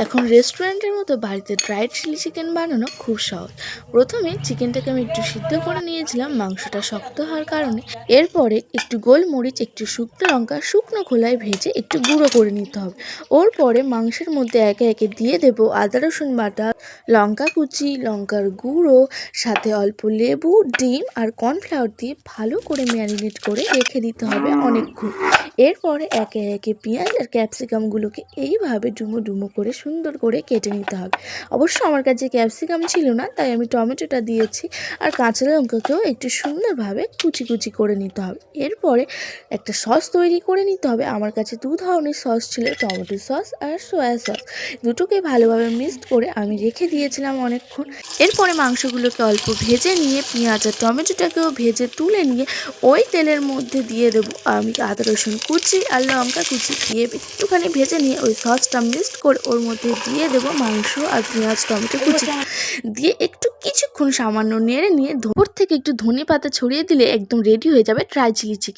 এখন রেস্টুরেন্টের মতো বাড়িতে ড্রাই চিলি চিকেন বানানো খুব সহজ। প্রথমে চিকেনটাকে আমি একটু সিদ্ধ করে নিয়েছিলাম মাংসটা শক্ত হওয়ার কারণে। এরপরে একটু গোলমরিচ, একটু শুকনো লঙ্কা শুকনো খোলায় ভেজে একটু গুঁড়ো করে নিতে হবে। ওর পরে মাংসের মধ্যে একে একে দিয়ে দেবো আদা রসুন বাটা, লঙ্কা কুচি, লঙ্কার গুঁড়ো, সাথে অল্প লেবু, ডিম আর কর্নফ্লাওয়ার দিয়ে ভালো করে ম্যারিনেট করে রেখে দিতে হবে অনেকক্ষণ। এরপরে একে একে পেঁয়াজ আর ক্যাপসিকামগুলোকে এইভাবে ডুমো ডুমো করে সুন্দর করে কেটে নিতে হবে। অবশ্য আমার কাছে ক্যাপসিকাম ছিল না, তাই আমি টমেটোটা দিয়েছি। আর কাঁচা লঙ্কাকেও একটু সুন্দরভাবে কুচি কুচি করে নিতে হবে। এরপরে একটা সস তৈরি করে নিতে হবে। আমার কাছে দু ধরনের সস ছিল, টমেটো সস আর সয়া সস। দুটোকে ভালোভাবে মিক্সড করে আমি রেখে দিয়েছিলাম অনেকক্ষণ। এরপরে মাংসগুলোকে অল্প ভেজে নিয়ে পেঁয়াজ আর টমেটোটাকেও ভেজে তুলে নিয়ে ওই তেলের মধ্যে দিয়ে দেবো আমি আদা রসুন কুচি আর লঙ্কা কুচি দিয়ে একটুখানি ভেজে নিয়ে ওই সসটা মিক্সড করে ওর মধ্যে দিয়ে দেবো মাংস আর পেঁয়াজ টমেটো কুচি দিয়ে একটু কিছুক্ষণ সামান্য নেড়ে নিয়ে ওপর থেকে একটু ধনে পাতা ছড়িয়ে দিলে একদম রেডি হয়ে যাবে ড্রাই চিলি চিকেন।